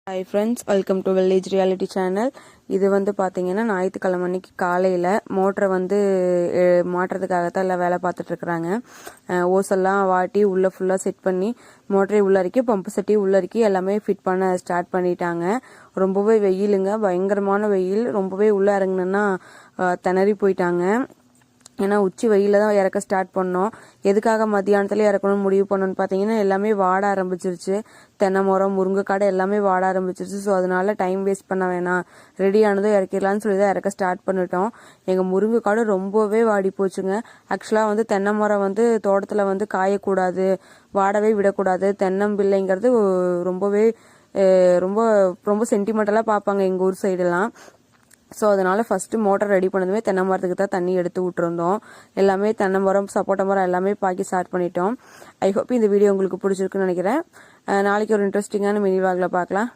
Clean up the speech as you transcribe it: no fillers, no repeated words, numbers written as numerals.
Hi friends, welcome to village reality channel. இது வந்து பார்த்தீங்கன்னா ஞாயிற்றுக்கிழமை அன்னைக்கு காலையில் மோட்டரை வந்து மாட்டுறதுக்காகத்தான் எல்லாம் வேலை பார்த்துட்ருக்குறாங்க. ஓசெல்லாம் வாட்டி உள்ளே ஃபுல்லாக செட் பண்ணி மோட்டரை உள்ளறக்கி பம்பு செட்டி உள்ளறக்கி எல்லாமே ஃபிட் பண்ண ஸ்டார்ட் பண்ணிட்டாங்க. ரொம்பவே வெயிலுங்க, பயங்கரமான வெயில். ரொம்பவே உள்ளே இறங்குனா திணறி போயிட்டாங்க. ஏன்னா உச்சி வெயில தான் இறக்க ஸ்டார்ட் பண்ணோம். எதுக்காக மத்தியானத்துல இறக்கணும்னு முடிவு பண்ணோன்னு பார்த்தீங்கன்னா எல்லாமே வாட ஆரம்பிச்சிருச்சு. தென்னை மரம், முருங்கைக்காடு எல்லாமே வாட ஆரம்பிச்சிருச்சு. ஸோ அதனால டைம் வேஸ்ட் பண்ண வேணாம், ரெடி ஆனதும் இறக்கிடலான்னு சொல்லி தான் இறக்க ஸ்டார்ட் பண்ணிட்டோம். எங்கள் முருங்கைக்காடு ரொம்பவே வாடி போச்சுங்க. ஆக்சுவலாக வந்து தென்னை மரம் வந்து தோட்டத்தில் வந்து காயக்கூடாது, வாடவே விடக்கூடாது. தென்னம்பிள்ளைங்கிறது ரொம்பவே ரொம்ப ரொம்ப சென்டிமெண்டலாக பார்ப்பாங்க எங்கள் ஊர் சைடெல்லாம். ஸோ அதனால ஃபர்ஸ்ட் மோட்டர் ரெடி பண்ணதுமே தென்னை மரத்துக்கு தான் தண்ணி எடுத்து விட்டுருந்தோம். எல்லாமே தென்னை மரம், சப்போட்டா மரம் எல்லாமே பாக்கி ஸ்டார்ட் பண்ணிட்டோம். ஐ ஹோப் இந்த வீடியோ உங்களுக்கு பிடிச்சிருக்குன்னு நினைக்கிறேன். நாளைக்கு ஒரு இன்ட்ரெஸ்டிங்கான மினி வாக்ல பார்க்கலாம்.